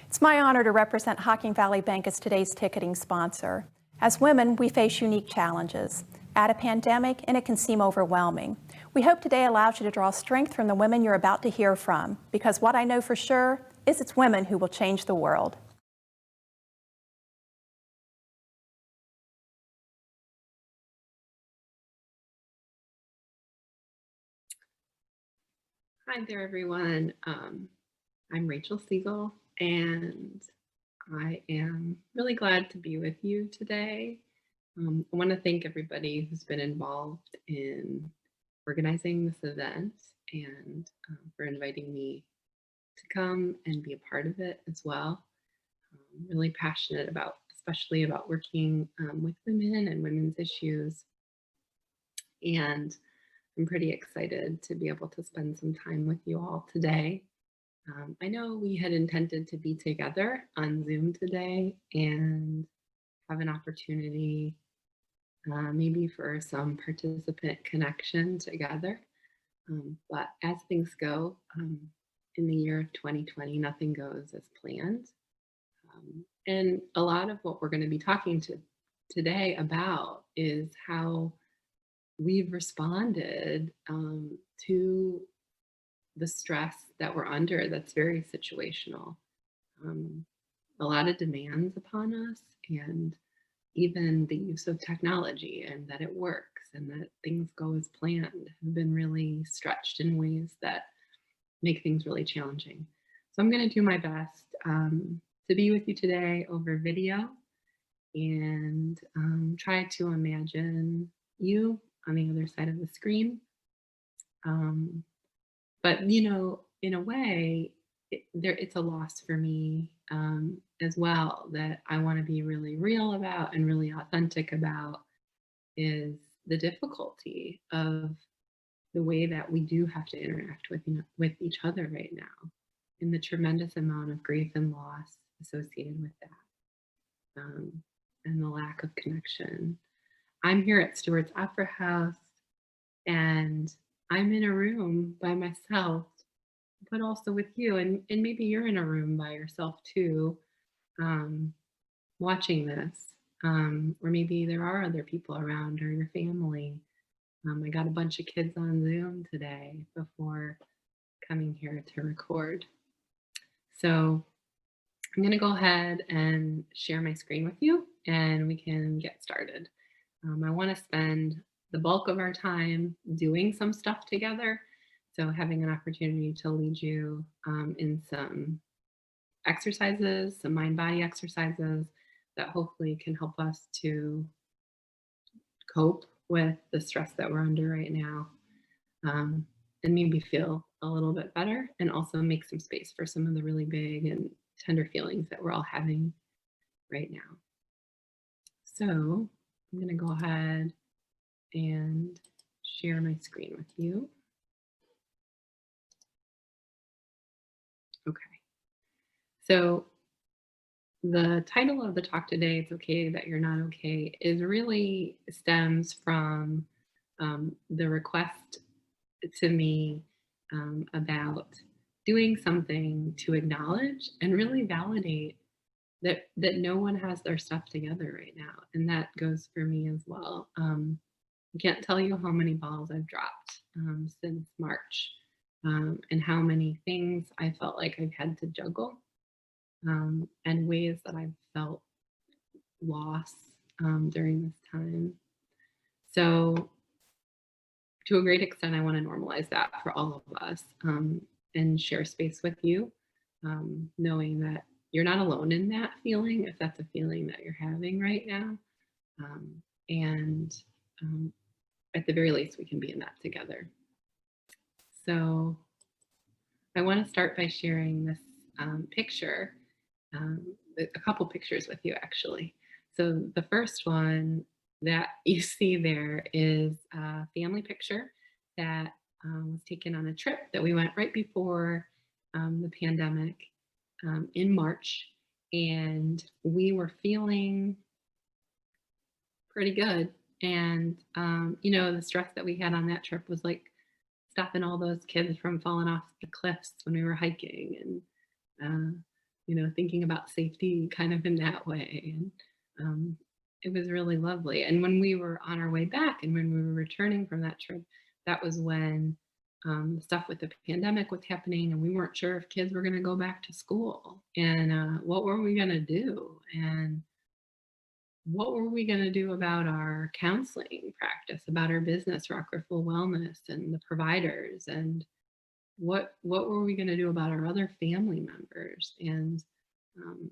It's my honor to represent Hocking Valley Bank as today's ticketing sponsor. As women, we face unique challenges. Add a pandemic, and it can seem overwhelming. We hope today allows you to draw strength from the women you're about to hear from, because what I know for sure is it's women who will change the world. Hi there, everyone. I'm Rachel Siegel, and I am really glad to be with you today. I want to thank everybody who's been involved in organizing this event and for inviting me to come and be a part of it as well. I'm really passionate about, especially about working with women and women's issues. And I'm pretty excited to be able to spend some time with you all today. I know we had intended to be together on Zoom today and have an opportunity maybe for some participant connection together. But as things go, in the year of 2020, nothing goes as planned. And a lot of what we're going to be talking to today about is how we've responded to the stress that we're under that's very situational. A lot of demands upon us, and even the use of technology and that it works and that things go as planned have been really stretched in ways that make things really challenging. So I'm going to do my best to be with you today over video and try to imagine you on the other side of the screen. But you know, in a way, it's a loss for me as well that I want to be really real about and really authentic about is the difficulty of the way that we do have to interact with each other right now, and the tremendous amount of grief and loss associated with that, and the lack of connection. I'm here at Stewart's Opera House, and I'm in a room by myself, but also with you. And maybe you're in a room by yourself too, watching this. Or maybe there are other people around or your family. I got a bunch of kids on Zoom today before coming here to record. So I'm going to go ahead and share my screen with you and we can get started. I want to spend the bulk of our time doing some stuff together. So having an opportunity to lead you in some exercises, some mind-body exercises that hopefully can help us to cope with the stress that we're under right now, and maybe feel a little bit better and also make some space for some of the really big and tender feelings that we're all having right now. So I'm going to go ahead and share my screen with you. Okay. So the title of the talk today, It's Okay That You're Not Okay, is really stems from the request to me about doing something to acknowledge and really validate that no one has their stuff together right now. And that goes for me as well. I can't tell you how many balls I've dropped since March, and how many things I felt like I've had to juggle, and ways that I've felt loss during this time. So to a great extent, I want to normalize that for all of us, and share space with you, knowing that you're not alone in that feeling, if that's a feeling that you're having right now. And at the very least, we can be in that together. So I want to start by sharing this picture, a couple pictures with you, actually. So the first one that you see there is a family picture that was taken on a trip that we went right before the pandemic in March. And we were feeling pretty good. And, you know, the stress that we had on that trip was like stopping all those kids from falling off the cliffs when we were hiking, and thinking about safety kind of in that way. And it was really lovely. And when we were on our way back and when we were returning from that trip, that was when stuff with the pandemic was happening, and we weren't sure if kids were going to go back to school, and what were we going to do, and what were we going to do about our counseling practice, about our business, Restful Wellness, and the providers, and what were we going to do about our other family members? And um,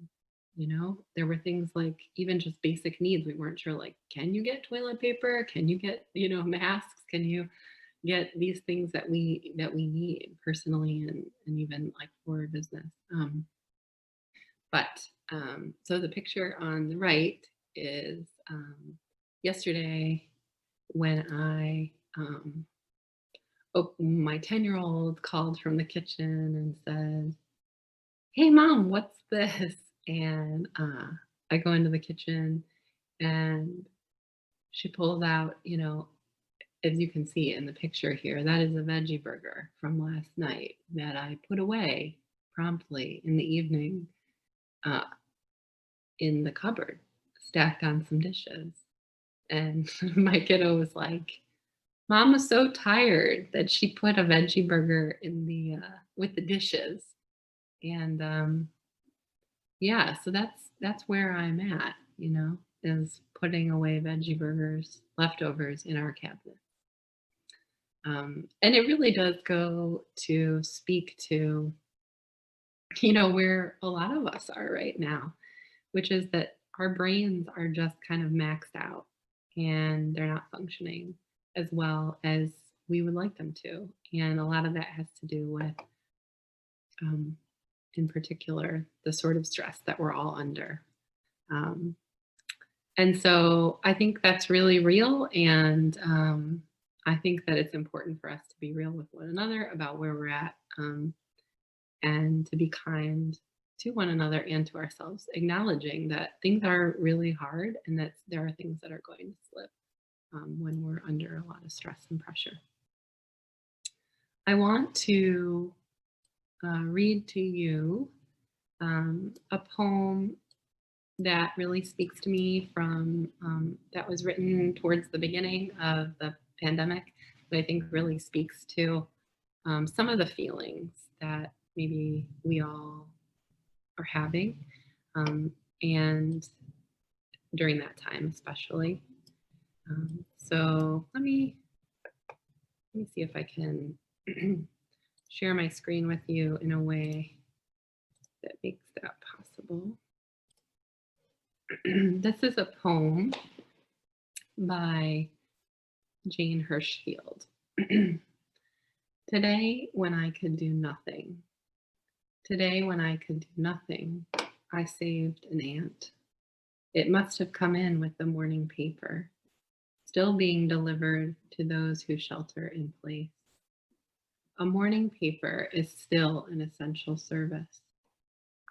there were things like even just basic needs. We weren't sure, like, can you get toilet paper? Can you get masks? Can you get these things that we need personally, and even like for business? So the picture on the right is yesterday when I my 10-year-old called from the kitchen and said, "Hey, mom, what's this?" And I go into the kitchen, and she pulls out, as you can see in the picture here, that is a veggie burger from last night that I put away promptly in the evening uh, in the cupboard, stacked on some dishes. And my kiddo was like, "Mom was so tired that she put a veggie burger in the with the dishes." And yeah, so that's where I'm at, is putting away veggie burgers, leftovers in our cabinet. And it really does go to speak to, where a lot of us are right now, which is that our brains are just kind of maxed out, and they're not functioning as well as we would like them to. And a lot of that has to do with, um, in particular, the sort of stress that we're all under. Um, and so I think that's really real. And I think that it's important for us to be real with one another about where we're at, and to be kind to one another and to ourselves, acknowledging that things are really hard and that there are things that are going to slip when we're under a lot of stress and pressure. I want to read to you a poem that really speaks to me from that was written towards the beginning of the pandemic, that I think really speaks to some of the feelings that maybe we all are having, um, and during that time especially. So let me see if I can share my screen with you in a way that makes that possible. This is a poem by Jane Hirschfield. Today, when I could do nothing. Today, when I could do nothing, I saved an ant. It must have come in with the morning paper, still being delivered to those who shelter in place. A morning paper is still an essential service.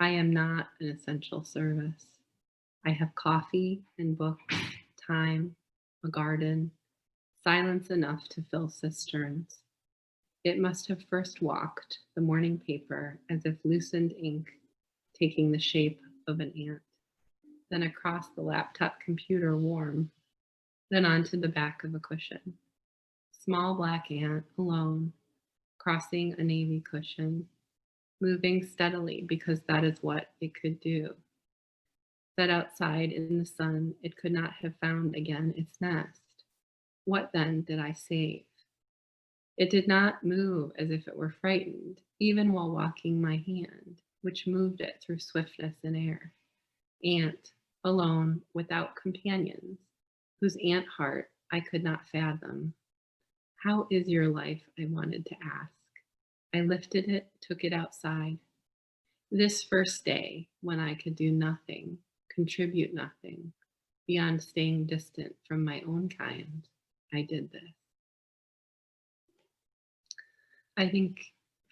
I am not an essential service. I have coffee and books, time, a garden, silence enough to fill cisterns. It must have first walked the morning paper as if loosened ink, taking the shape of an ant, then across the laptop computer warm, then onto the back of a cushion. Small black ant, alone, crossing a navy cushion, moving steadily because that is what it could do. Set outside in the sun, it could not have found again its nest. What then did I save? It did not move as if it were frightened, even while walking my hand, which moved it through swiftness in air. Ant, alone, without companions, whose ant heart I could not fathom. How is your life? I wanted to ask. I lifted it, took it outside. This first day, when I could do nothing, contribute nothing, beyond staying distant from my own kind, I did this. I think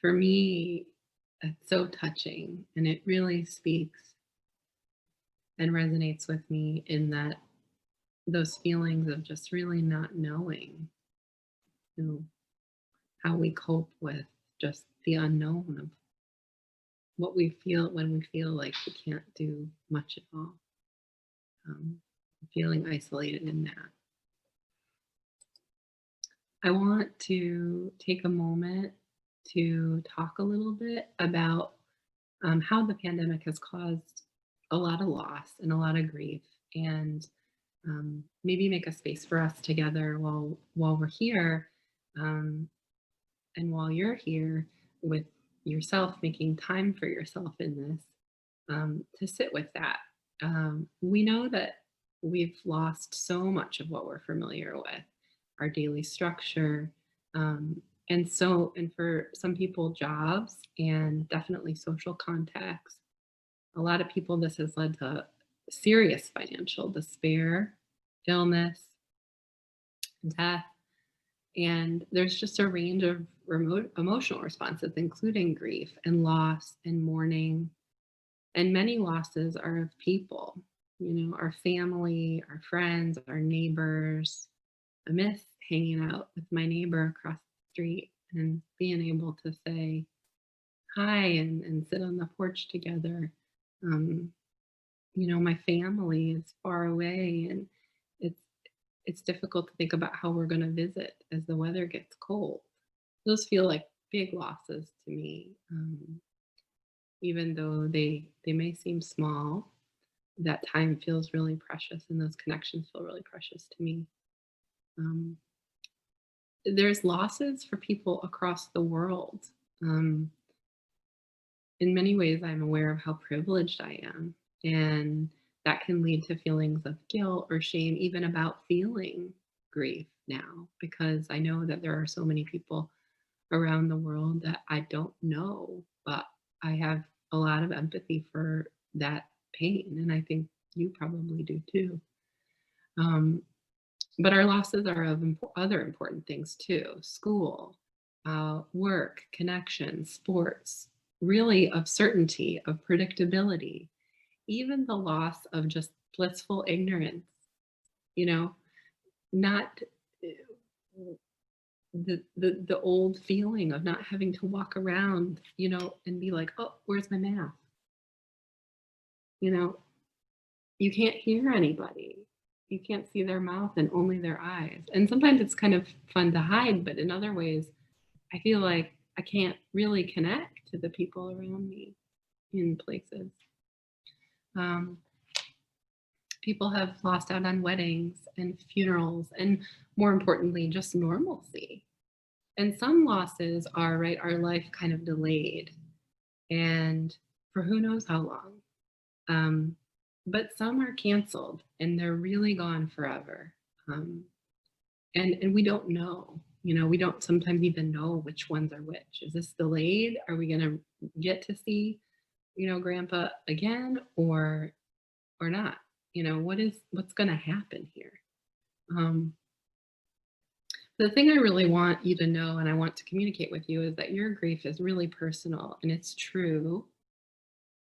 for me, it's so touching, and it really speaks and resonates with me in that those feelings of just really not knowing, how we cope with just the unknown of what we feel when we feel like we can't do much at all. Feeling isolated in that. I want to take a moment to talk a little bit about how the pandemic has caused a lot of loss and a lot of grief, and maybe make a space for us together while we're here, um, and while you're here with yourself, making time for yourself in this, to sit with that. We know that we've lost so much of what we're familiar with, our daily structure, and for some people, jobs and definitely social contacts. A lot of people, this has led to serious financial despair, illness, death, and there's just a range of remote emotional responses, including grief and loss and mourning. And many losses are of people, our family, our friends, our neighbors. I miss hanging out with my neighbor across the street and being able to say hi and sit on the porch together. Um, my family is far away, and it's it's difficult to think about how we're going to visit as the weather gets cold. Those feel like big losses to me, even though they may seem small. That time feels really precious, and those connections feel really precious to me. Um, there's losses for people across the world. Um, in many ways, I'm aware of how privileged I am, and that can lead to feelings of guilt or shame, even about feeling grief now, because I know that there are so many people around the world that I don't know, but I have a lot of empathy for that pain, and I think you probably do too. Um, but our losses are of other important things too: school, work, connections, sports, really of certainty, of predictability, even the loss of just blissful ignorance, you know, not the old feeling of not having to walk around, and be like, oh, where's my math? You know, you can't hear anybody. You can't see their mouth and only their eyes. And sometimes it's kind of fun to hide, but in other ways, I feel like I can't really connect to the people around me in places. Um, People have lost out on weddings and funerals, and more importantly, just normalcy. And some losses are, right, our life kind of delayed, and for who knows how long. Um, but some are canceled and they're really gone forever. Um, and we don't know. We don't sometimes even know which ones are which. Is this delayed? Are we going to get to see, Grandpa again, or not? What's going to happen here? Um, the thing I really want you to know, and I want to communicate with you, is that your grief is really personal and it's true,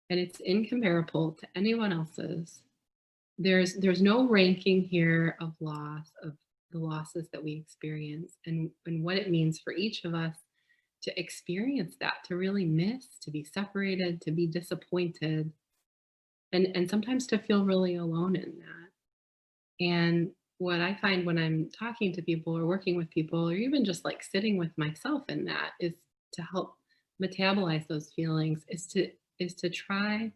and it's incomparable to anyone else's. There's no ranking here of loss, of the losses that we experience, and what it means for each of us to experience that, to really miss, to be separated, to be disappointed, and sometimes to feel really alone in that. And what I find when I'm talking to people or working with people, or even just like sitting with myself in that, is to help metabolize those feelings, is to try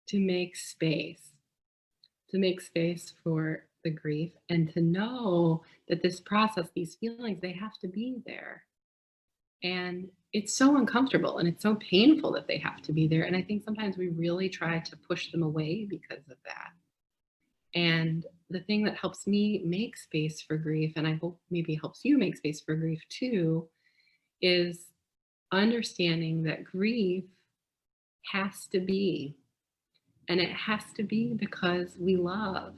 to make space, for the grief, and to know that this process, these feelings, they have to be there. And it's so uncomfortable and it's so painful that they have to be there. And I think sometimes we really try to push them away because of that. And the thing that helps me make space for grief, and I hope maybe helps you make space for grief too, is understanding that grief has to be, and it has to be because we love.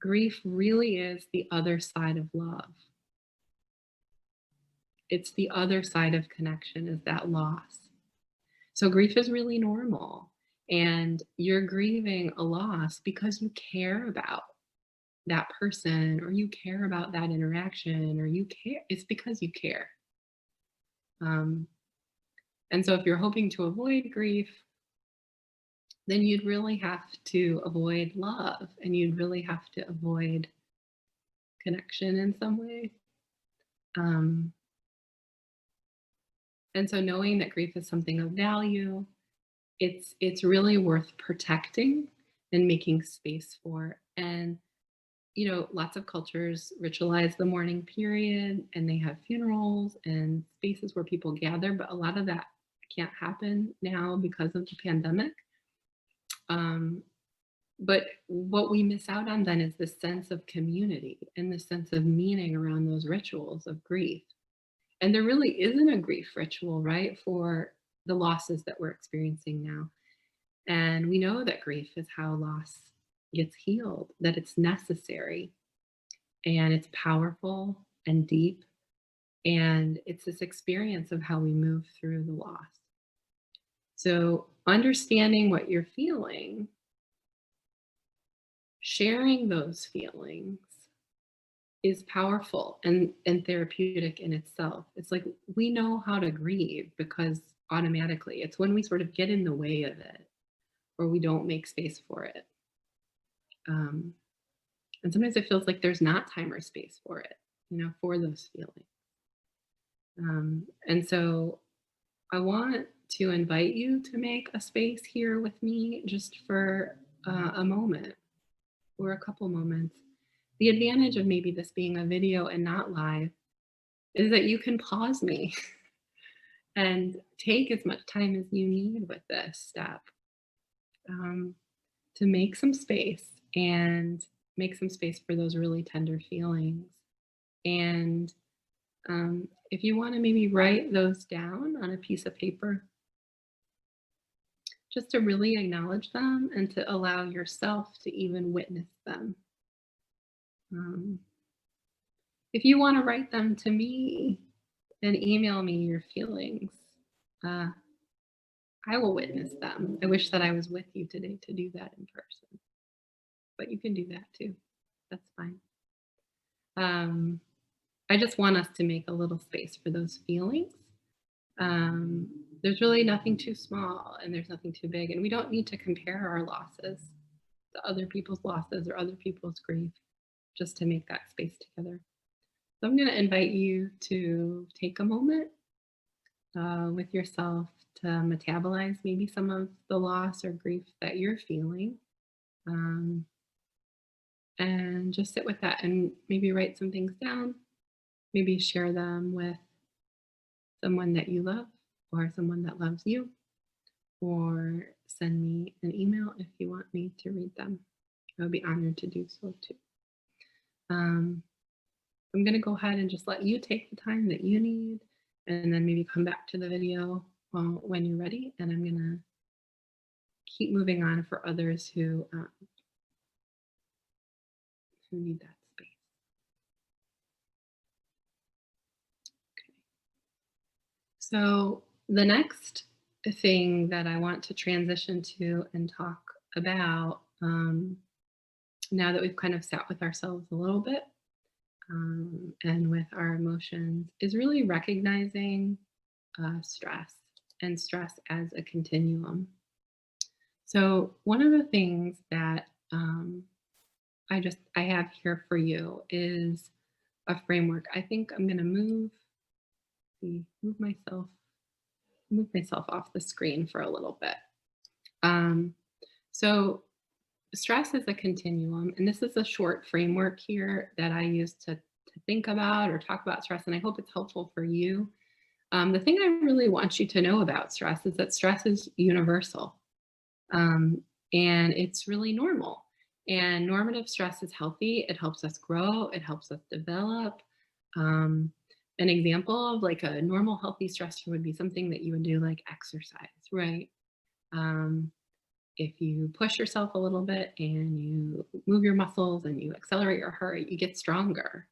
Grief really is the other side of love. It's the other side of connection, is that loss. So grief is really normal. And you're grieving a loss because you care about that person, or you care about that interaction, or you care. It's because you care. Um, And so if you're hoping to avoid grief, then you'd really have to avoid love and you'd really have to avoid connection in some way. Um, and so knowing that grief is something of value, it's really worth protecting and making space for. And lots of cultures ritualize the mourning period and they have funerals and spaces where people gather, but a lot of that can't happen now because of the pandemic. Um, but what we miss out on then is this sense of community and the sense of meaning around those rituals of grief. And there really isn't a grief ritual, right, for the losses that we're experiencing now. And we know that grief is how loss gets healed, that it's necessary and it's powerful and deep. And it's this experience of how we move through the loss. So, understanding what you're feeling, sharing those feelings is powerful and therapeutic in itself. It's like we know how to grieve because automatically it's when we sort of get in the way of it or we don't make space for it. Um, and sometimes it feels like there's not time or space for it, for those feelings. And so I want to invite you to make a space here with me just for a moment or a couple moments. The advantage of maybe this being a video and not live is that you can pause me and take as much time as you need with this step um, to make some space and make some space for those really tender feelings. And if you want to maybe write those down on a piece of paper, just to really acknowledge them and to allow yourself to even witness them. Um, if you want to write them to me and email me your feelings, uh, I will witness them. I wish that I was with you today to do that in person, but you can do that too. That's fine. Um, I just want us to make a little space for those feelings. Um, there's really nothing too small and there's nothing too big, and we don't need to compare our losses to other people's losses or other people's grief just to make that space together. So I'm going to invite you to take a moment with yourself to metabolize maybe some of the loss or grief that you're feeling. Um, and just sit with that and maybe write some things down, maybe share them with someone that you love or someone that loves you, or send me an email if you want me to read them. I would be honored to do so too. Um, I'm going to go ahead and just let you take the time that you need and then maybe come back to the video when you're ready. And I'm going to keep moving on for others who need that space. Okay. So the next thing that I want to transition to and talk about now that we've kind of sat with ourselves a little bit and with our emotions is really recognizing stress and stress as a continuum. So one of the things that I have here for you is a framework. I think I'm going to move myself off the screen for a little bit. So stress is a continuum, and this is a short framework here that I use to think about or talk about stress, and I hope it's helpful for you. The thing I really want you to know about stress is that stress is universal, and it's really normal. And normative stress is healthy. It helps us grow. It helps us develop. An example of like a normal healthy stressor would be something that you would do like exercise, right? If you push yourself a little bit and you move your muscles and you accelerate your heart rate, you get stronger.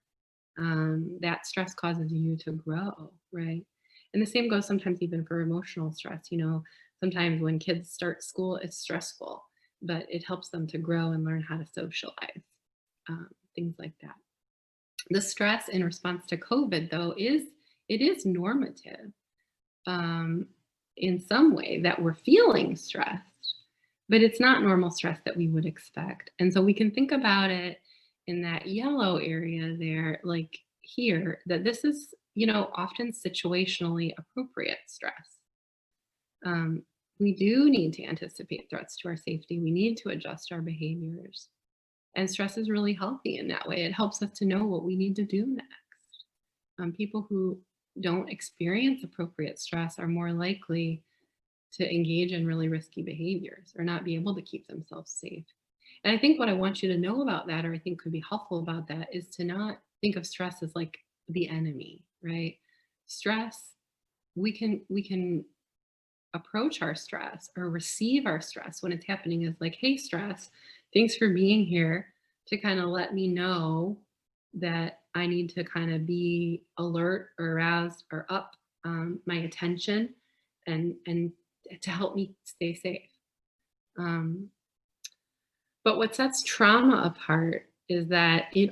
That stress causes you to grow, right? And the same goes sometimes even for emotional stress. Sometimes when kids start school, it's stressful, but it helps them to grow and learn how to socialize, things like that. The stress in response to COVID, though, it is normative. in some way that we're feeling stressed, but it's not normal stress that we would expect. And so we can think about it in that yellow area there, like here, that this is, often situationally appropriate stress. Um, we do need to anticipate threats to our safety. We need to adjust our behaviors. And stress is really healthy in that way. It helps us to know what we need to do next. People who don't experience appropriate stress are more likely to engage in really risky behaviors or not be able to keep themselves safe. And I think what I want you to know about that, or I think could be helpful about that, is to not think of stress as like the enemy, right? Stress, we can approach our stress or receive our stress when it's happening as like, hey, stress, thanks for being here to kind of let me know that I need to kind of be alert or aroused or up my attention and to help me stay safe. Um, but what sets trauma apart is that it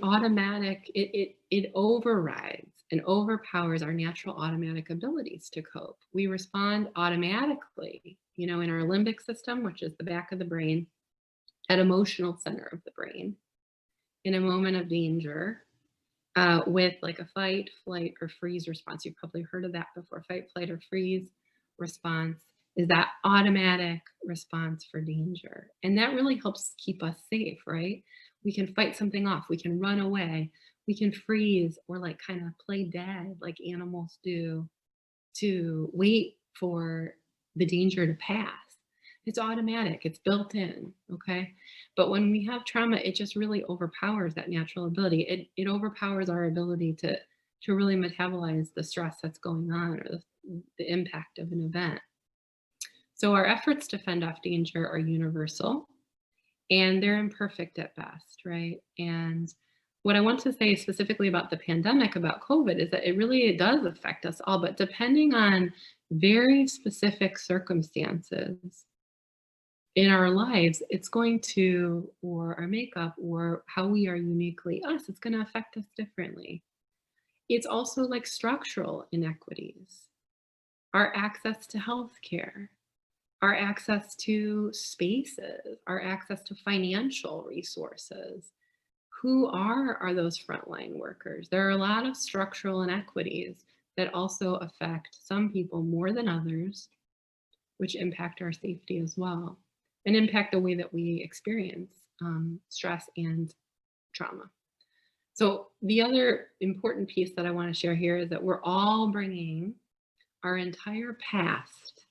overrides and overpowers our natural automatic abilities to cope. We respond automatically, in our limbic system, which is the back of the brain, that emotional center of the brain, in a moment of danger, with like a fight, flight, or freeze response. You've probably heard of that before. Fight, flight, or freeze response is that automatic response for danger. And that really helps keep us safe, right? We can fight something off, we can run away, we can freeze or like kind of play dead like animals do to wait for the danger to pass. It's automatic, it's built in, okay? But when we have trauma, it just really overpowers that natural ability. It overpowers our ability to really metabolize the stress that's going on or the impact of an event. So our efforts to fend off danger are universal and they're imperfect at best, right? And what I want to say specifically about the pandemic, about COVID, is that it does affect us all, but depending on very specific circumstances in our lives, it's going to, or our makeup, or how we are uniquely us, it's going to affect us differently. It's also like structural inequities, our access to healthcare, our access to spaces, our access to financial resources. Who are those frontline workers? There are a lot of structural inequities that also affect some people more than others, which impact our safety as well and impact the way that we experience stress and trauma. So the other important piece that I want to share here is that we're all bringing our entire past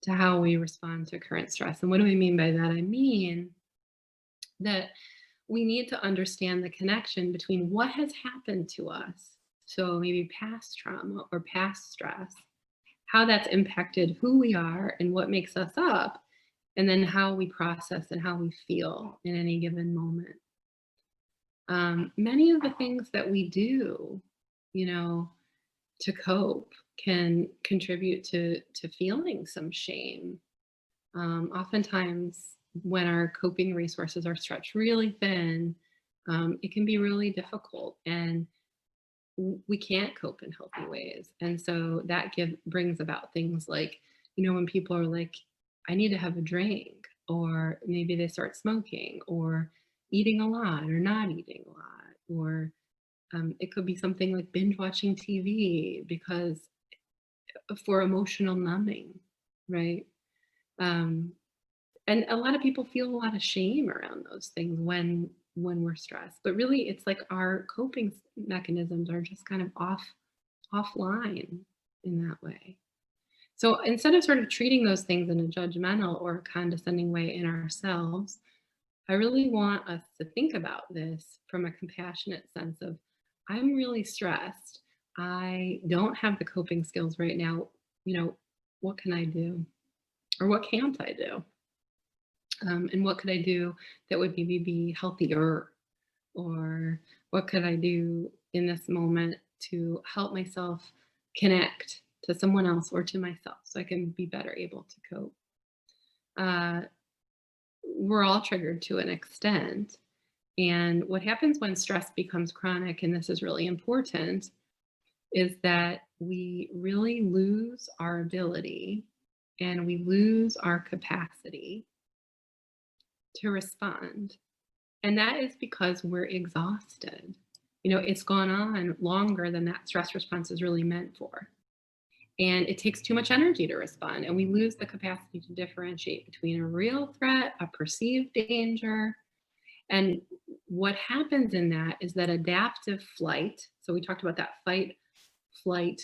to how we respond to current stress. And what do I mean by that? I mean that we need to understand the connection between what has happened to us, so maybe past trauma or past stress, how that's impacted who we are and what makes us up, and then how we process and how we feel in any given moment. Many of the things that we do, you know, to cope can contribute to feeling some shame. Oftentimes, when our coping resources are stretched really thin, it can be really difficult, and we can't cope in healthy ways. And so that brings about things like, when people are like, I need to have a drink, or maybe they start smoking, or eating a lot, or not eating a lot, or it could be something like binge watching TV because for emotional numbing, right? Um, and a lot of people feel a lot of shame around those things when we're stressed. But really, it's like our coping mechanisms are just kind of offline in that way. So instead of sort of treating those things in a judgmental or condescending way in ourselves, I really want us to think about this from a compassionate sense of, I'm really stressed. I don't have the coping skills right now. What can I do? Or what can't I do? And what could I do that would maybe be healthier? Or what could I do in this moment to help myself connect to someone else or to myself so I can be better able to cope? Uh, we're all triggered to an extent. And what happens when stress becomes chronic, and this is really important, is that we really lose our ability and we lose our capacity to respond. And that is because we're exhausted. It's gone on longer than that stress response is really meant for. And it takes too much energy to respond. And we lose the capacity to differentiate between a real threat, a perceived danger. And what happens in that is that adaptive flight. So we talked about that fight, flight,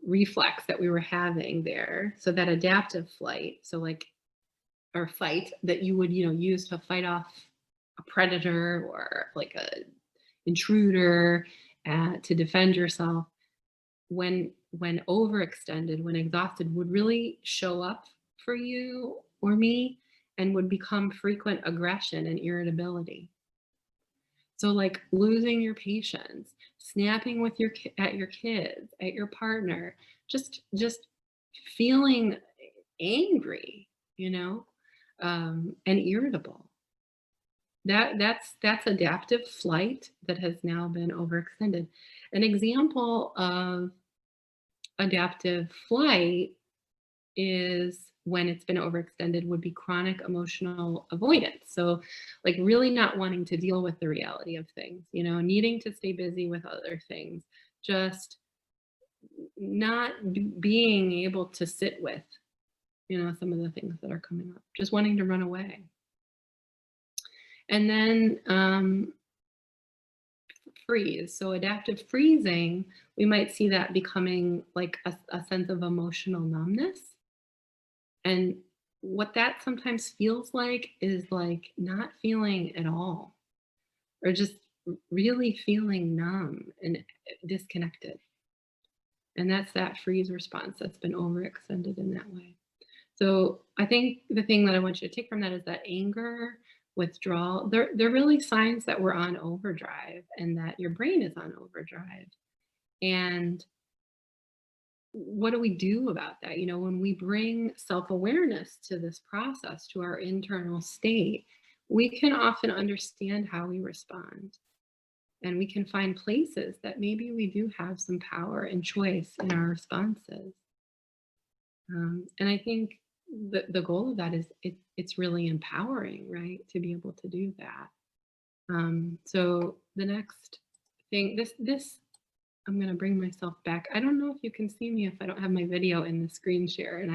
reflex that we were having there. So that adaptive flight, or fight that you would, use to fight off a predator or like a intruder, to defend yourself, when overextended, when exhausted, would really show up for you or me and would become frequent aggression and irritability. So like losing your patience, snapping with at your kids, at your partner, just feeling angry, and irritable. That's adaptive flight that has now been overextended. An example of adaptive flight is when it's been overextended would be chronic emotional avoidance. So like really not wanting to deal with the reality of things, needing to stay busy with other things, just not being able to sit with, some of the things that are coming up, just wanting to run away. And then freeze. So adaptive freezing, we might see that becoming like a sense of emotional numbness. And what that sometimes feels like is like not feeling at all, or just really feeling numb and disconnected. And that's that freeze response that's been overextended in that way. So I think the thing that I want you to take from that is that anger, withdrawal, they're really signs that we're on overdrive and that your brain is on overdrive. And what do we do about that? When we bring self-awareness to this process, to our internal state, we can often understand how we respond. And we can find places that maybe we do have some power and choice in our responses. And I think the goal of that is it's really empowering, right? To be able to do that. So the next thing, this I'm going to bring myself back. I don't know if you can see me if I don't have my video in the screen share, and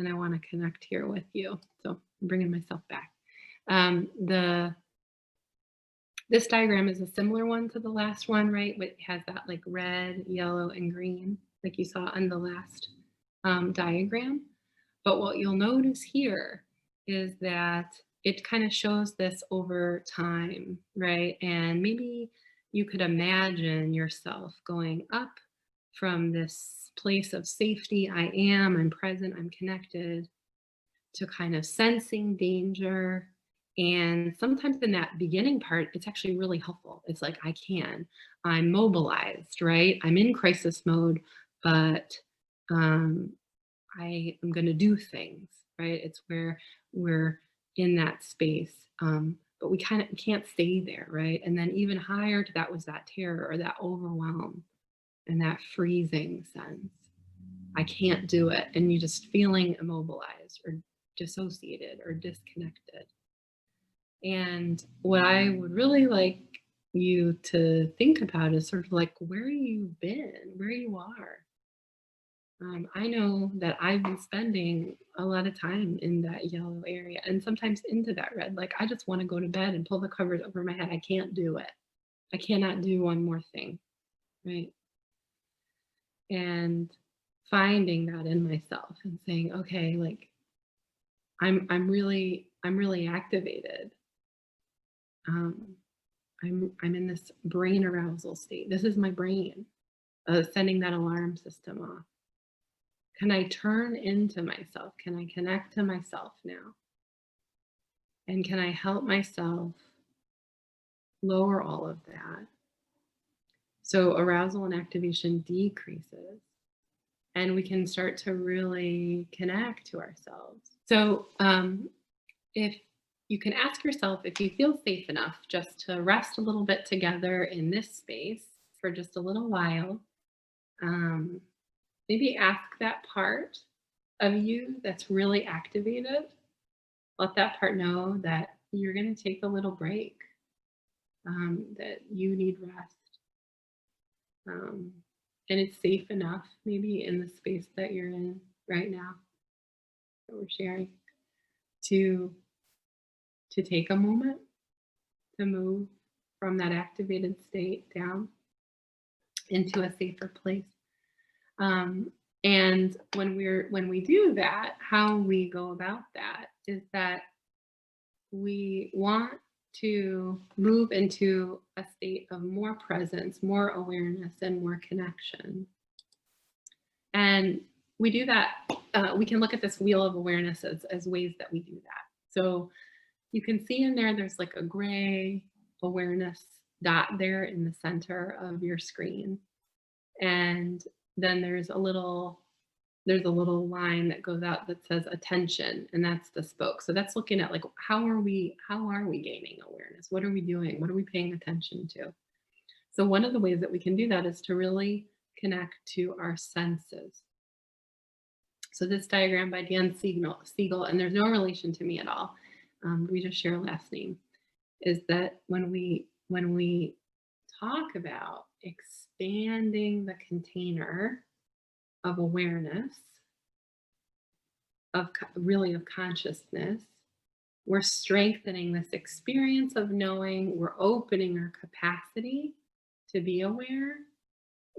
I want to connect here with you. So I'm bringing myself back. This diagram is a similar one to the last one, right? But it has that like red, yellow, and green, like you saw on the last diagram. But what you'll notice here is that it kind of shows this over time, right? And maybe you could imagine yourself going up from this place of safety. I'm present, I'm connected, to kind of sensing danger. And sometimes in that beginning part, it's actually really helpful. It's like, I'm mobilized, right? I'm in crisis mode, but I am going to do things, right? It's where we're in that space. But we can't stay there, right? And then even higher to that was that terror or that overwhelm and that freezing sense. I can't do it. And you just feeling immobilized or dissociated or disconnected. And what I would really like you to think about is sort of like where you've been, where you are. I know that I've been spending a lot of time in that yellow area and sometimes into that red. Like I just want to go to bed and pull the covers over my head. I can't do it. I cannot do one more thing, right? And finding that in myself and saying, okay, like I'm really activated. I'm in this brain arousal state. This is my brain sending that alarm system off. Can I turn into myself? Can I connect to myself now? And can I help myself lower all of that? So arousal and activation decreases, and we can start to really connect to ourselves. So if you can ask yourself if you feel safe enough just to rest a little bit together in this space for just a little while. maybe ask that part of you that's really activated, let that part know that you're going to take a little break, that you need rest. Um, and it's safe enough, maybe in the space that you're in right now, that we're sharing, to take a moment to move from that activated state down into a safer place. Um, and when we do that, how we go about that is that we want to move into a state of more presence, more awareness, and more connection. And we do that, we can look at this wheel of awareness as ways that we do that. So you can see in there, there's like a gray awareness dot there in the center of your screen. And then there's a little line that goes out that says attention, and that's the spoke. So that's looking at like, how are we gaining awareness? What are we doing? What are we paying attention to? So one of the ways that we can do that is to really connect to our senses. So this diagram by Dan Siegel, and there's no relation to me at all. We just share a last name. Is that when we talk about expanding the container of awareness, of consciousness, we're strengthening this experience of knowing, we're opening our capacity to be aware.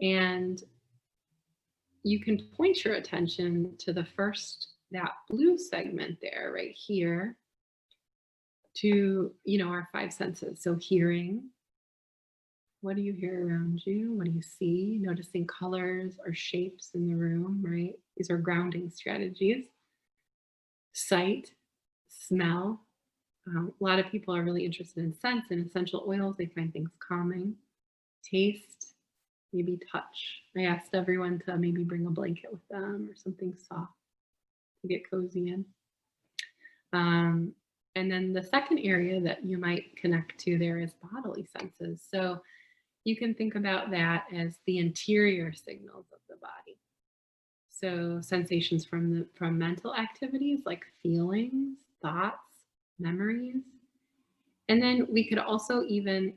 And you can point your attention to that blue segment there, right here, to, our five senses. So hearing, what do you hear around you? What do you see? Noticing colors or shapes in the room, right? These are grounding strategies. Sight, smell. A lot of people are really interested in scents and essential oils. They find things calming. Taste, maybe touch. I asked everyone to maybe bring a blanket with them or something soft to get cozy in. And then the second area that you might connect to there is bodily senses. So you can think about that as the interior signals of the body. So sensations from mental activities like feelings, thoughts, memories. And then we could also even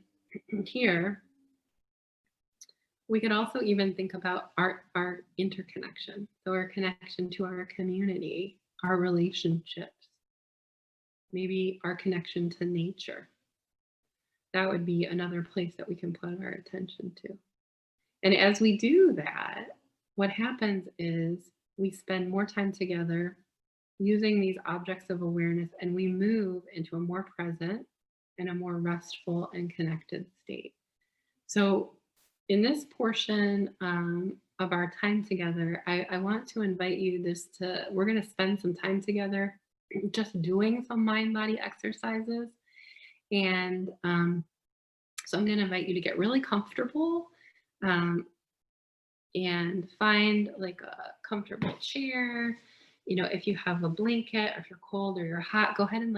think about our interconnection. So our connection to our community, our relationships, maybe our connection to nature. That would be another place that we can put our attention to. And as we do that, what happens is we spend more time together using these objects of awareness, and we move into a more present and a more restful and connected state. So in this portion of our time together, I want to invite you we're going to spend some time together just doing some mind-body exercises. And so I'm going to invite you to get really comfortable and find like a comfortable chair. If you have a blanket, or if you're cold or you're hot, go ahead and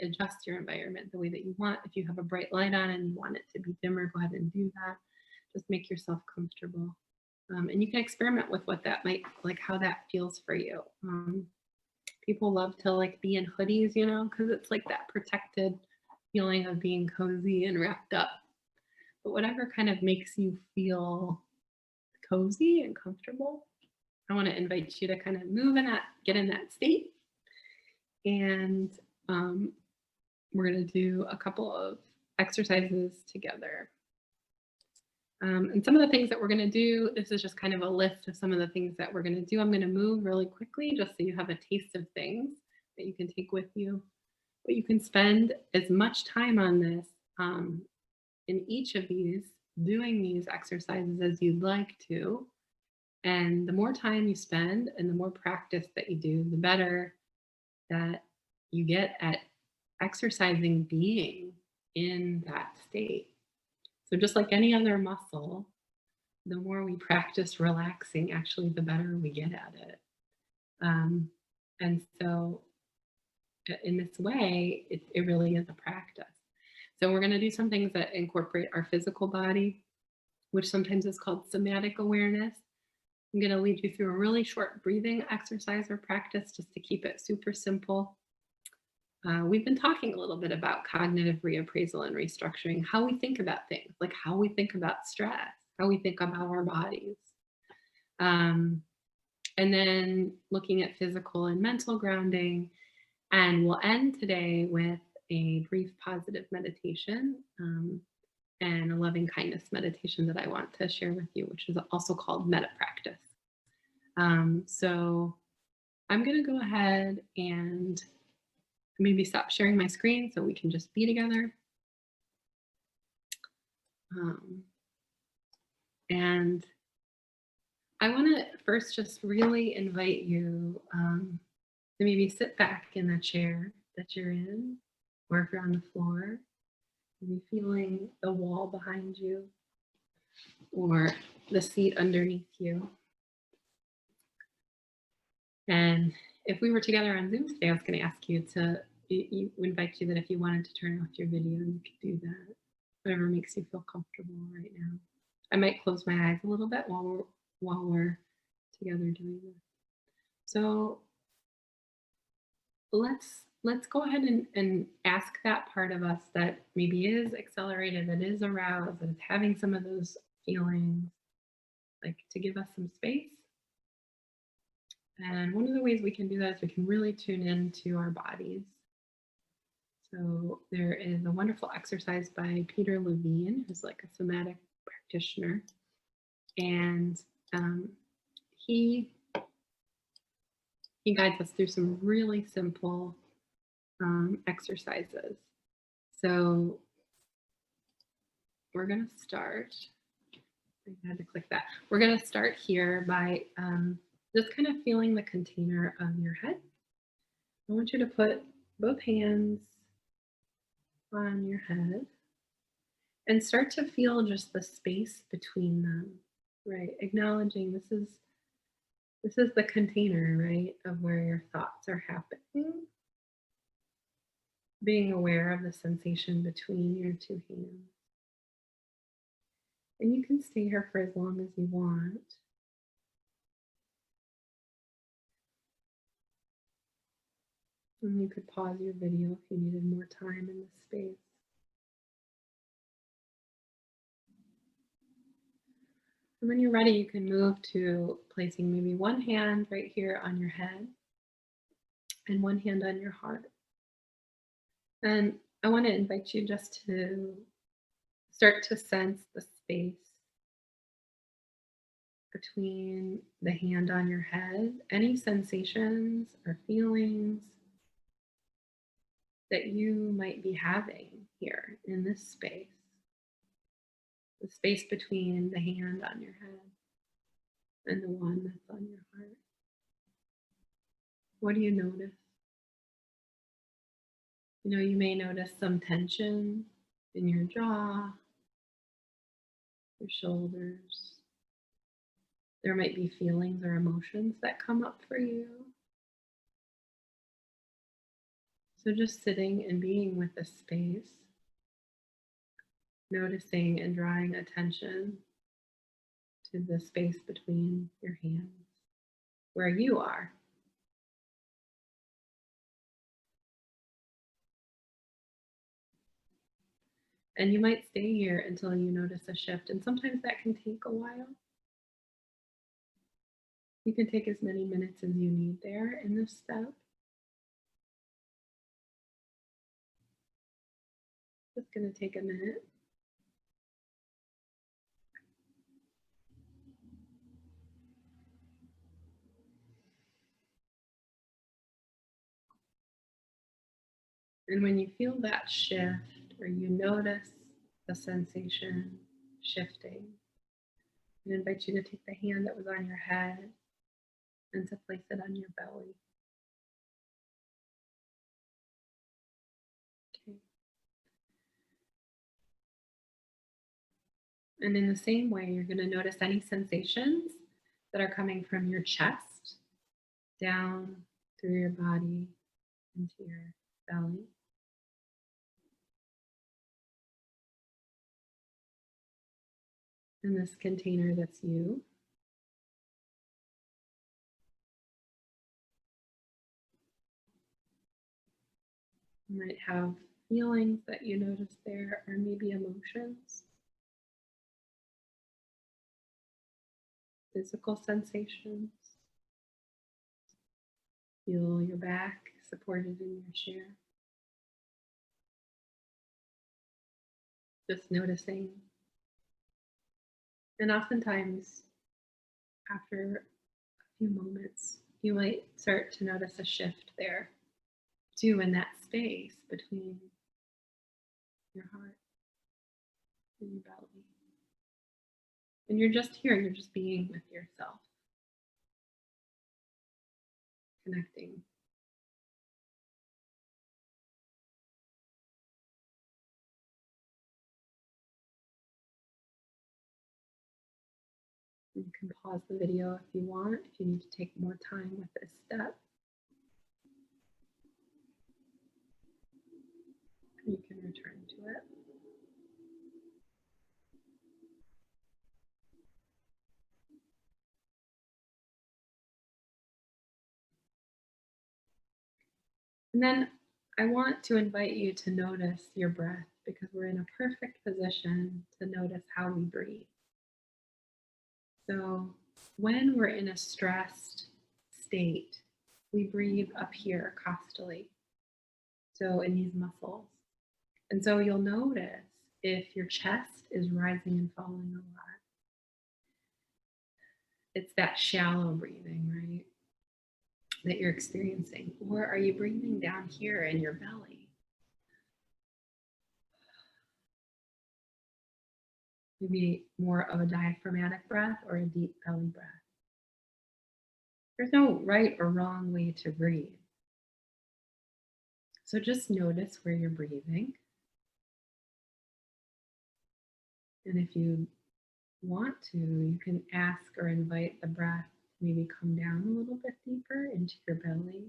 adjust your environment the way that you want. If you have a bright light on and you want it to be dimmer, go ahead and do that. Just make yourself comfortable. And you can experiment with how that feels for you. People love to be in hoodies, because it's like that protected feeling of being cozy and wrapped up. But whatever kind of makes you feel cozy and comfortable, I want to invite you to kind of get in that state. And we're going to do a couple of exercises together. And some of the things that we're going to do, this is just kind of a list of some of the things that we're going to do. I'm going to move really quickly just so you have a taste of things that you can take with you. But you can spend as much time on this in each of these, doing these exercises as you'd like to. And the more time you spend and the more practice that you do, the better that you get at exercising being in that state. So just like any other muscle, the more we practice relaxing, actually, the better we get at it. And so in this way, it really is a practice. So we're going to do some things that incorporate our physical body, which sometimes is called somatic awareness. I'm going to lead you through a really short breathing exercise or practice just to keep it super simple. We've been talking a little bit about cognitive reappraisal and restructuring, how we think about things, like how we think about stress, how we think about our bodies. And then looking at physical and mental grounding. And we'll end today with a brief positive meditation and a loving kindness meditation that I want to share with you, which is also called meta practice. So I'm going to go ahead and maybe stop sharing my screen so we can just be together. And I want to first just really invite you to maybe sit back in the chair that you're in, or if you're on the floor, maybe feeling the wall behind you or the seat underneath you. And if we were together on Zoom today, I was going to ask you to invite you that if you wanted to turn off your video, you could do that. Whatever makes you feel comfortable right now. I might close my eyes a little bit while we're together doing this. So let's go ahead and ask that part of us that maybe is accelerated, that is aroused, that is having some of those feelings, like to give us some space. And one of the ways we can do that is we can really tune into our bodies. So there is a wonderful exercise by Peter Levine, who's like a somatic practitioner. And he guides us through some really simple exercises. So we're going to start. I had to click that. We're going to start here by just kind of feeling the container of your head. I want you to put both hands on your head and start to feel just the space between them, right? Acknowledging this is the container, right, of where your thoughts are happening. Being aware of the sensation between your two hands. And you can stay here for as long as you want. And you could pause your video if you needed more time in this space. And when you're ready, you can move to placing maybe one hand right here on your head and one hand on your heart. And I want to invite you just to start to sense the space between the hand on your head, any sensations or feelings that you might be having here in this space, the space between the hand on your head and the one that's on your heart. What do you notice? You know, you may notice some tension in your jaw, your shoulders. There might be feelings or emotions that come up for you. So just sitting and being with the space, noticing and drawing attention to the space between your hands, where you are. And you might stay here until you notice a shift, and sometimes that can take a while. You can take as many minutes as you need there in this step. Just going to take a minute. And when you feel that shift, or you notice the sensation shifting, I invite you to take the hand that was on your head and to place it on your belly. Okay. And in the same way, you're going to notice any sensations that are coming from your chest down through your body into your belly. And this container that's you. You might have feelings that you notice there, or maybe emotions, physical sensations. Feel your back supported in your chair. Just noticing. And oftentimes, after a few moments, you might start to notice a shift there, too, in that space between your heart and your belly. And you're just here, you're just being with yourself, connecting. You can pause the video if you want, if you need to take more time with this step. You can return to it. And then I want to invite you to notice your breath, because we're in a perfect position to notice how we breathe. So when we're in a stressed state, we breathe up here costally, so in these muscles. And so you'll notice if your chest is rising and falling a lot. It's that shallow breathing, right, that you're experiencing. Or are you breathing down here in your belly? Maybe more of a diaphragmatic breath or a deep belly breath. There's no right or wrong way to breathe. So just notice where you're breathing. And if you want to, you can ask or invite the breath to maybe come down a little bit deeper into your belly.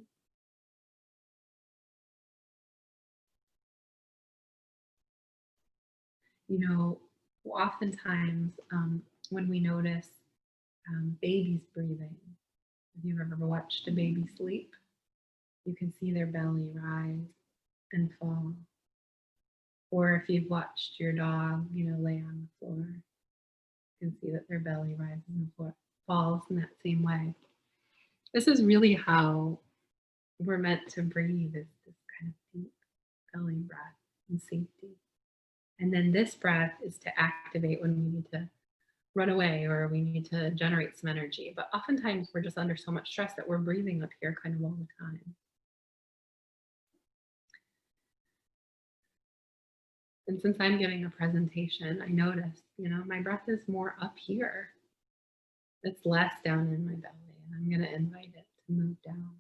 You know, oftentimes when we notice babies breathing, if you've ever watched a baby sleep, you can see their belly rise and fall. Or if you've watched your dog, lay on the floor, you can see that their belly rises and falls in that same way. This is really how we're meant to breathe, is this kind of deep belly breath and safety. And then this breath is to activate when we need to run away or we need to generate some energy. But oftentimes we're just under so much stress that we're breathing up here kind of all the time. And since I'm giving a presentation, I notice, my breath is more up here. It's less down in my belly, and I'm going to invite it to move down.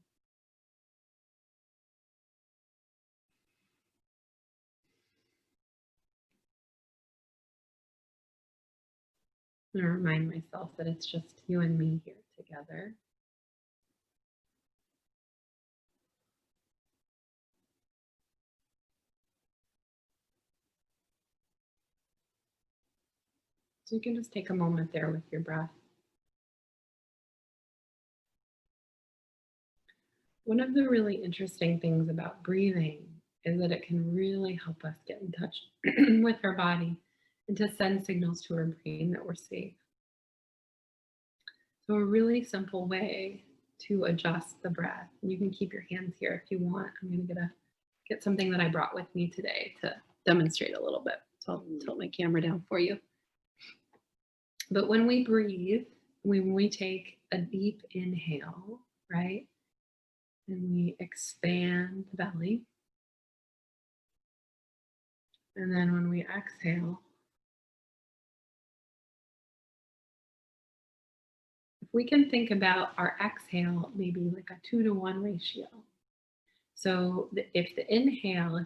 I'm going to remind myself that it's just you and me here together. So you can just take a moment there with your breath. One of the really interesting things about breathing is that it can really help us get in touch with our body and to send signals to our brain that we're safe. So a really simple way to adjust the breath, and you can keep your hands here if you want. I'm going to get something that I brought with me today to demonstrate a little bit. So I'll tilt my camera down for you. But when we breathe, when we take a deep inhale, right, and we expand the belly, and then when we exhale, if we can think about our exhale maybe like a 2-to-1 ratio. So if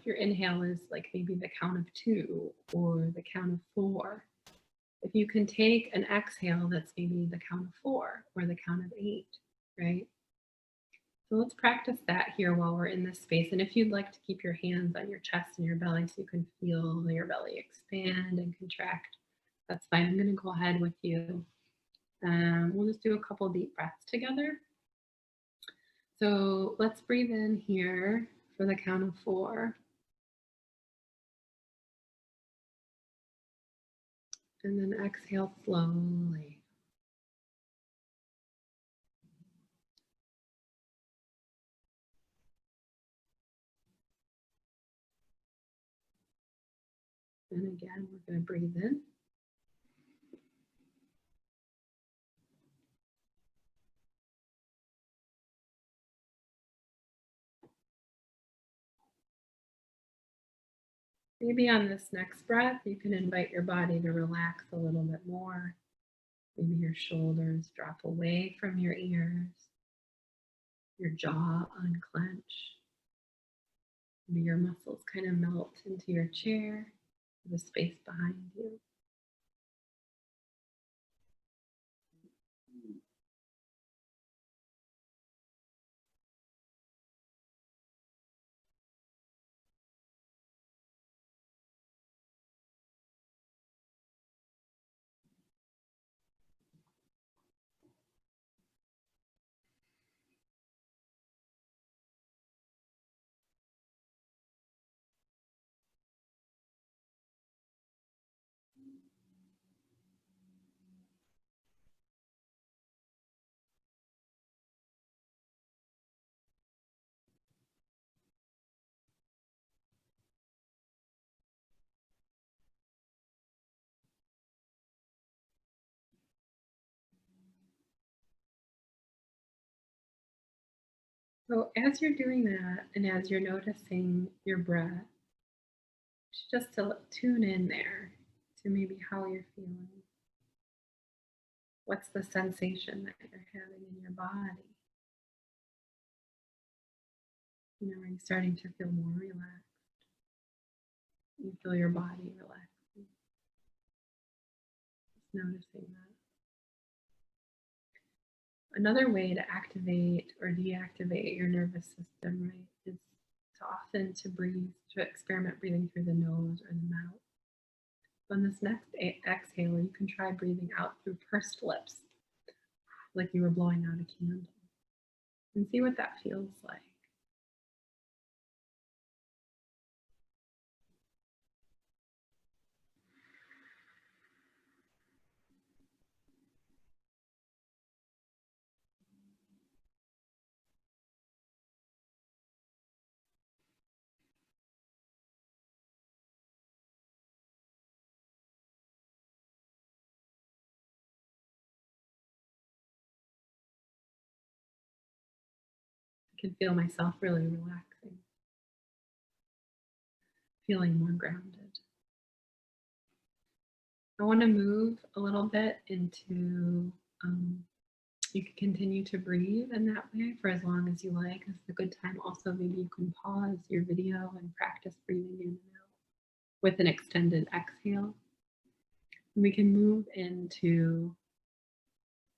your inhale is like maybe the count of 2 or the count of 4, if you can take an exhale that's maybe the count of 4 or the count of 8, right? So let's practice that here while we're in this space. And if you'd like to keep your hands on your chest and your belly so you can feel your belly expand and contract, that's fine. I'm going to go ahead with you. We'll just do a couple deep breaths together. So let's breathe in here for the count of 4. And then exhale slowly. And again, we're going to breathe in. Maybe on this next breath, you can invite your body to relax a little bit more. Maybe your shoulders drop away from your ears, your jaw unclench. Maybe your muscles kind of melt into your chair, the space behind you. So as you're doing that, and as you're noticing your breath, just to tune in there to maybe how you're feeling. What's the sensation that you're having in your body? Are you starting to feel more relaxed? You feel your body relaxing. Just noticing that. Another way to activate or deactivate your nervous system, right, is to breathe, to experiment breathing through the nose or the mouth. On this next exhale, you can try breathing out through pursed lips, like you were blowing out a candle, and see what that feels like. I can feel myself really relaxing, feeling more grounded. I want to move a little bit into, you can continue to breathe in that way for as long as you like. This is a good time also, maybe you can pause your video and practice breathing in and out with an extended exhale. And we can move into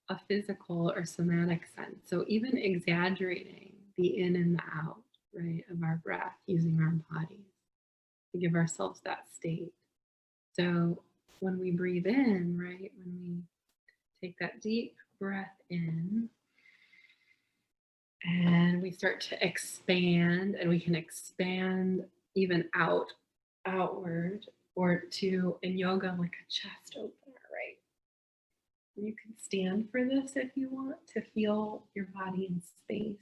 a physical or somatic sense. So even exaggerating the in and the out, right, of our breath using our bodies to give ourselves that state. So when we breathe in, right, when we take that deep breath in and we start to expand, and we can expand even outward, or to in yoga like a chest opener, right? You can stand for this if you want to feel your body in space,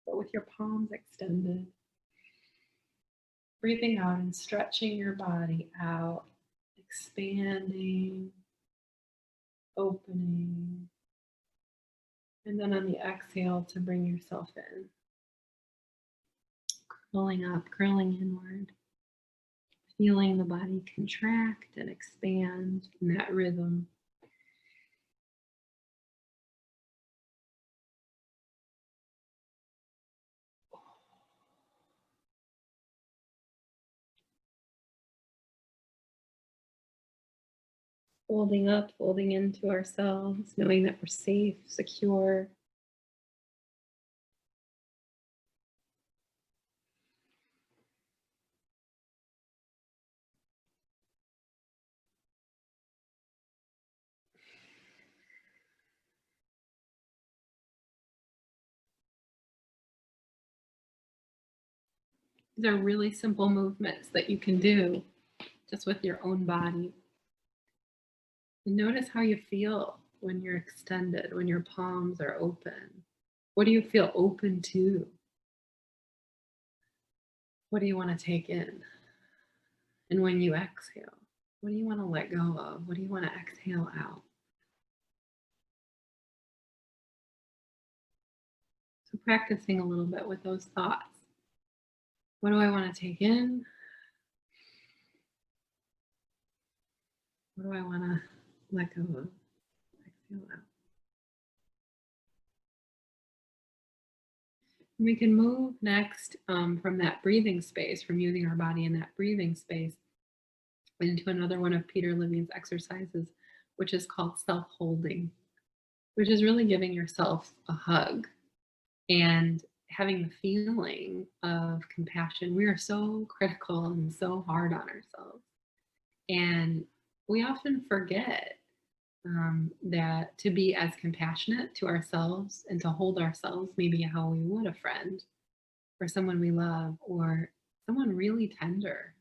but with your palms extended. Breathing out and stretching your body out, expanding, opening. And then on the exhale, to bring yourself in. Curling up, curling inward. Feeling the body contract and expand in that rhythm. Folding up, folding into ourselves, knowing that we're safe, secure. These are really simple movements that you can do just with your own body. And notice how you feel when you're extended, when your palms are open. What do you feel open to? What do you want to take in? And when you exhale, what do you want to let go of? What do you want to exhale out? So practicing a little bit with those thoughts. What do I want to take in? What do I want to let go of? Exhale out. And we can move next from that breathing space, from using our body in that breathing space, into another one of Peter Levine's exercises, which is called self-holding, which is really giving yourself a hug and having the feeling of compassion. We are so critical and so hard on ourselves. And we often forget that to be as compassionate to ourselves and to hold ourselves maybe how we would a friend or someone we love or someone really tender,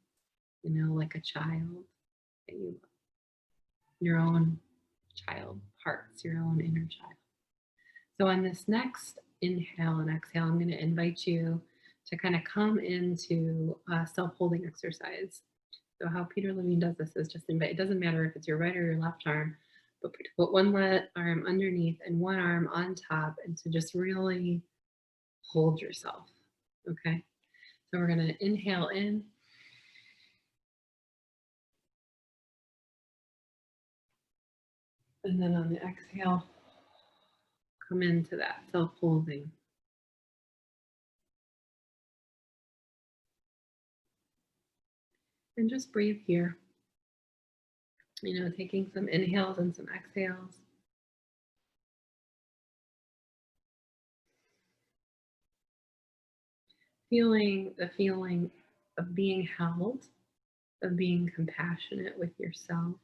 like a child that you love, your own child parts, your own inner child. So on this next inhale and exhale, I'm going to invite you to kind of come into a self-holding exercise. So how Peter Levine does this is just invite, it doesn't matter if it's your right or your left arm, but put one arm underneath and one arm on top, and to just really hold yourself, okay? So we're going to inhale in. And then on the exhale, come into that self-holding. And just breathe here. Taking some inhales and some exhales. Feeling the feeling of being held, of being compassionate with yourself.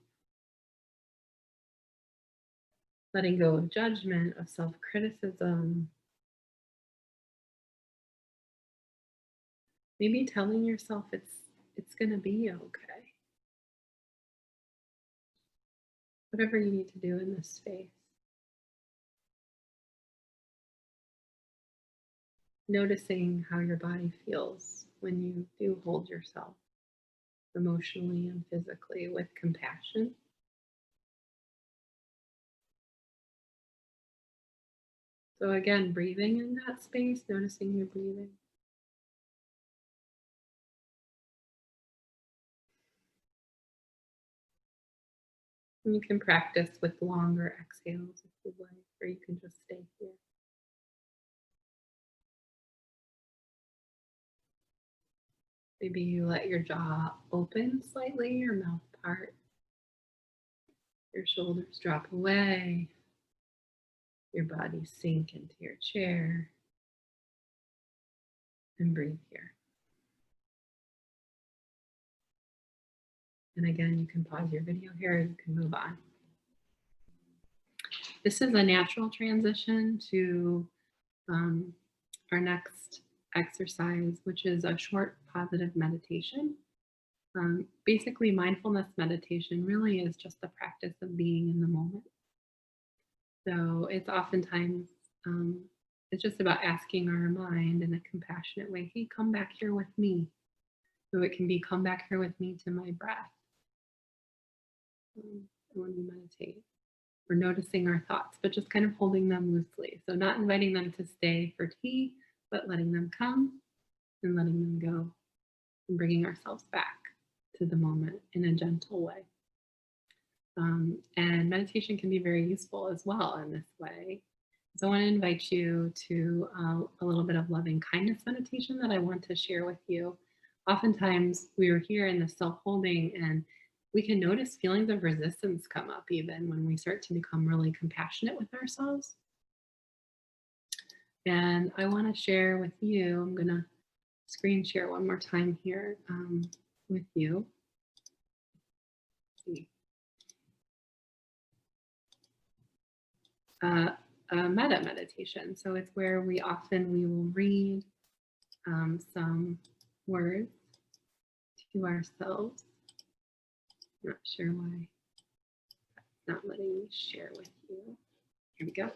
Letting go of judgment, of self-criticism. Maybe telling yourself it's going to be okay. Whatever you need to do in this space. Noticing how your body feels when you do hold yourself emotionally and physically with compassion. So again, breathing in that space, noticing your breathing. And you can practice with longer exhales if you'd like, or you can just stay here. Maybe you let your jaw open slightly, your mouth part. Your shoulders drop away. Your body sink into your chair. And breathe here. And again, you can pause your video here, you can move on. This is a natural transition to our next exercise, which is a short positive meditation. Basically, mindfulness meditation really is just the practice of being in the moment. So it's oftentimes, it's just about asking our mind in a compassionate way, hey, come back here with me. So it can be come back here with me to my breath. When we meditate, we're noticing our thoughts, but just kind of holding them loosely. So not inviting them to stay for tea, but letting them come and letting them go and bringing ourselves back to the moment in a gentle way. And meditation can be very useful as well in this way. So I want to invite you to a little bit of loving kindness meditation that I want to share with you. Oftentimes we are here in the self-holding and we can notice feelings of resistance come up even when we start to become really compassionate with ourselves. And I want to share with you, I'm going to screen share one more time here with you. A meta meditation. So it's where we will read some words to ourselves. Not sure why it's not letting me share with you. Here we go. Okay,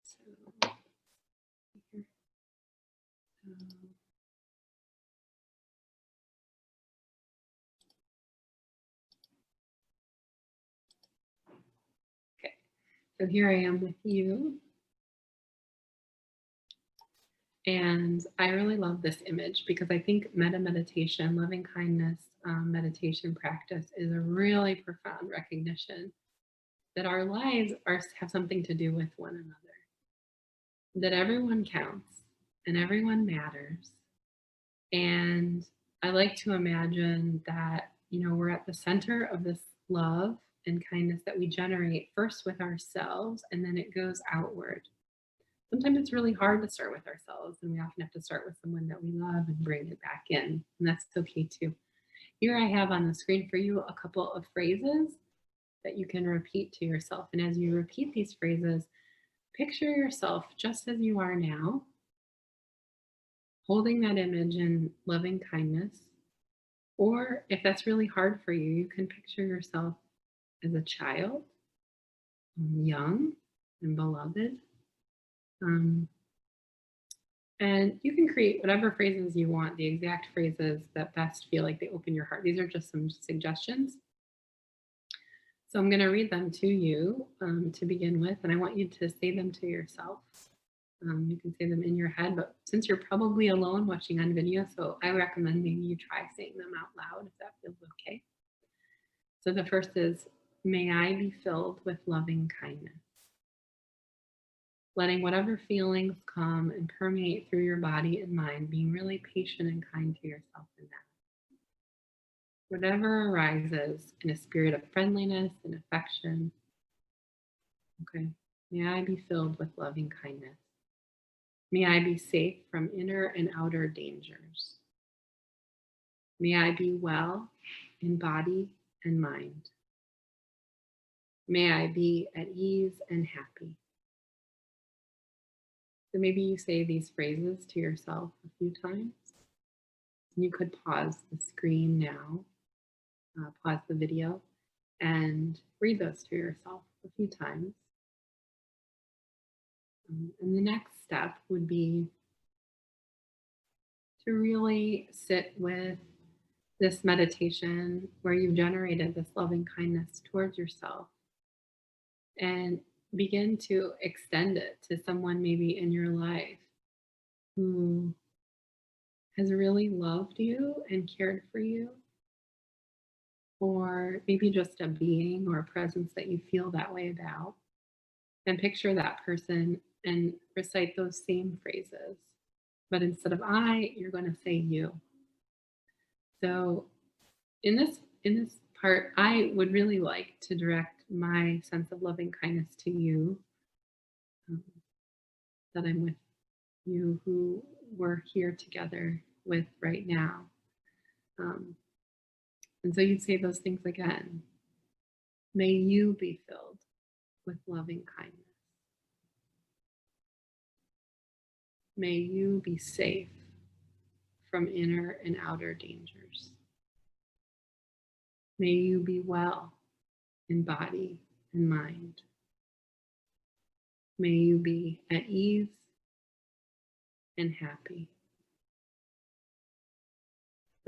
so here. Okay, so here I am with you. And I really love this image because I think meditation, loving kindness, meditation practice is a really profound recognition that our lives have something to do with one another, that everyone counts and everyone matters. And I like to imagine that, we're at the center of this love and kindness that we generate first with ourselves, and then it goes outward. Sometimes it's really hard to start with ourselves, and we often have to start with someone that we love and bring it back in, and that's okay too. Here I have on the screen for you a couple of phrases that you can repeat to yourself. And as you repeat these phrases, picture yourself just as you are now, holding that image in loving kindness. Or if that's really hard for you, you can picture yourself as a child, young and beloved. And you can create whatever phrases you want, the exact phrases that best feel like they open your heart. These are just some suggestions. So I'm going to read them to you to begin with, and I want you to say them to yourself. You can say them in your head, but since you're probably alone watching on video, so I recommend maybe you try saying them out loud if that feels okay. So the first is, may I be filled with loving kindness. Letting whatever feelings come and permeate through your body and mind, being really patient and kind to yourself in that. Whatever arises in a spirit of friendliness and affection, okay, may I be filled with loving kindness. May I be safe from inner and outer dangers. May I be well in body and mind. May I be at ease and happy. So maybe you say these phrases to yourself a few times. You could pause the screen now, pause the video, and read those to yourself a few times. And the next step would be to really sit with this meditation where you've generated this loving kindness towards yourself and begin to extend it to someone maybe in your life who has really loved you and cared for you, or maybe just a being or a presence that you feel that way about. And picture that person and recite those same phrases. But instead of I, you're going to say you. So in this part, I would really like to direct my sense of loving kindness to you, that I'm with you, who we're here together with right now. And so you'd say those things again. May you be filled with loving kindness. May you be safe from inner and outer dangers. May you be well in body and mind. May you be at ease and happy.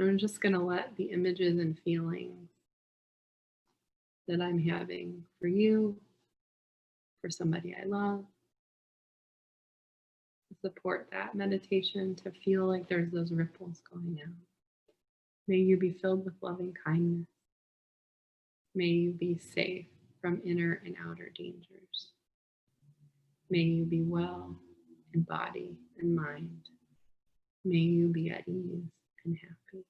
I'm just going to let the images and feelings that I'm having for you, for somebody I love, support that meditation to feel like there's those ripples going out. May you be filled with loving kindness. May you be safe from inner and outer dangers. May you be well in body and mind. May you be at ease and happy.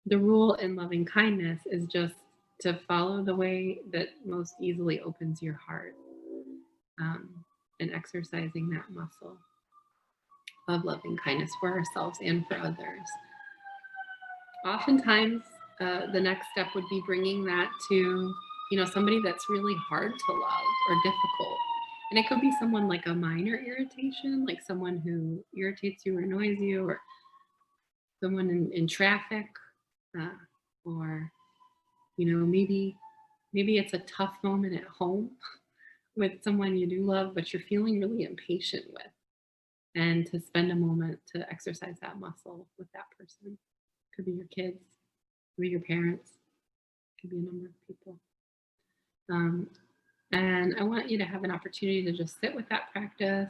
The rule in loving kindness is just to follow the way that most easily opens your heart, and exercising that muscle of loving kindness for ourselves and for others. Oftentimes, the next step would be bringing that to, somebody that's really hard to love or difficult. And it could be someone like a minor irritation, like someone who irritates you or annoys you, or someone in traffic, or maybe it's a tough moment at home with someone you do love, but you're feeling really impatient with, and to spend a moment to exercise that muscle with that person. Could be your kids, could be your parents, could be a number of people. And I want you to have an opportunity to just sit with that practice,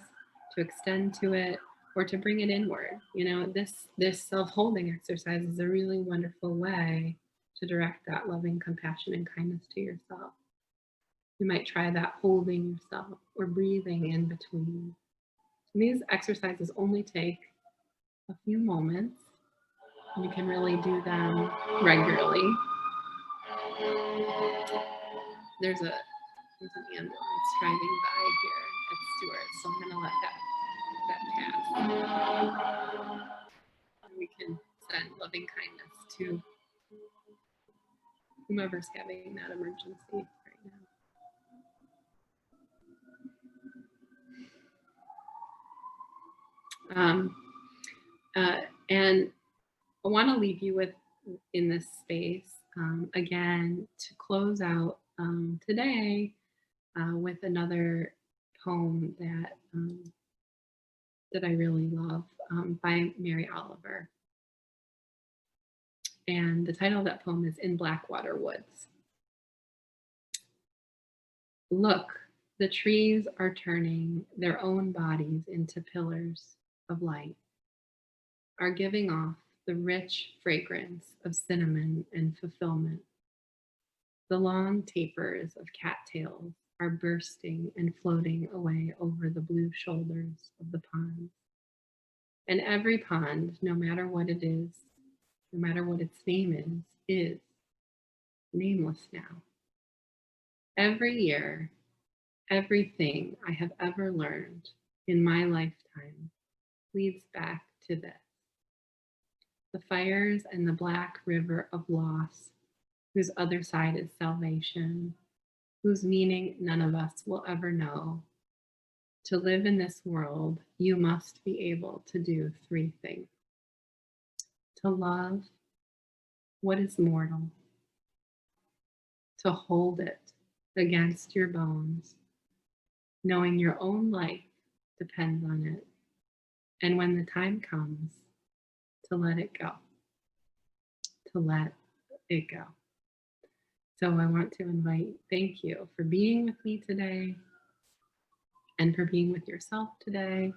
to extend to it, or to bring it inward. This self-holding exercise is a really wonderful way to direct that loving compassion and kindness to yourself. You might try that holding yourself or breathing in between. And these exercises only take a few moments. You can really do them regularly. There's an ambulance driving by here at Stewart, so I'm going to let that pass. And we can send loving kindness to whomever's having that emergency right now. And I want to leave you with, in this space, again, to close out today with another poem that I really love, by Mary Oliver. And the title of that poem is In Blackwater Woods. Look, the trees are turning their own bodies into pillars of light, are giving off the rich fragrance of cinnamon and fulfillment. The long tapers of cattails are bursting and floating away over the blue shoulders of the ponds. And every pond, no matter what it is, no matter what its name is nameless now. Every year, everything I have ever learned in my lifetime leads back to this. The fires and the black river of loss, whose other side is salvation, whose meaning none of us will ever know. To live in this world, you must be able to do three things. To love what is mortal, to hold it against your bones, knowing your own life depends on it, and when the time comes, to let it go, to let it go. So I want to thank you for being with me today, and for being with yourself today,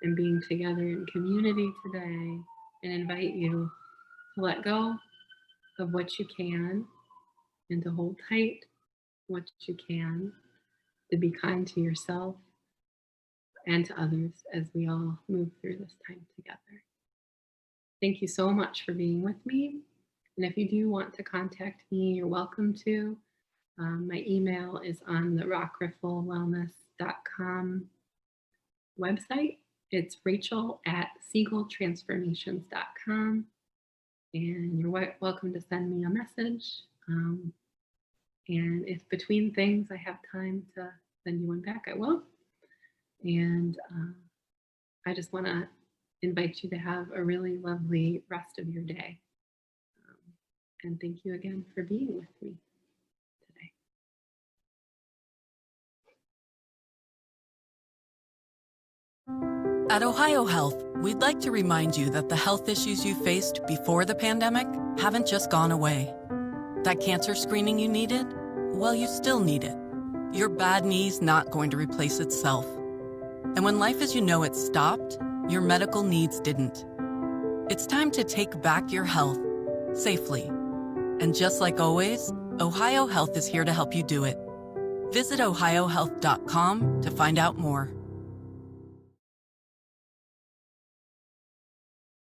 and being together in community today, and invite you to let go of what you can, and to hold tight what you can, to be kind to yourself and to others as we all move through this time together. Thank you so much for being with me. And if you do want to contact me, you're welcome to. My email is on the rockrifflewellness.com website. It's rachel@siegeltransformations.com. And you're welcome to send me a message. And if between things I have time to send you one back, I will. And I just want to invite you to have a really lovely rest of your day. And thank you again for being with me today. At Ohio Health, we'd like to remind you that the health issues you faced before the pandemic haven't just gone away. That cancer screening you needed? Well, you still need it. Your bad knee's not going to replace itself. And when life as you know it stopped, your medical needs didn't. It's time to take back your health safely. And just like always, Ohio Health is here to help you do it. Visit ohiohealth.com to find out more.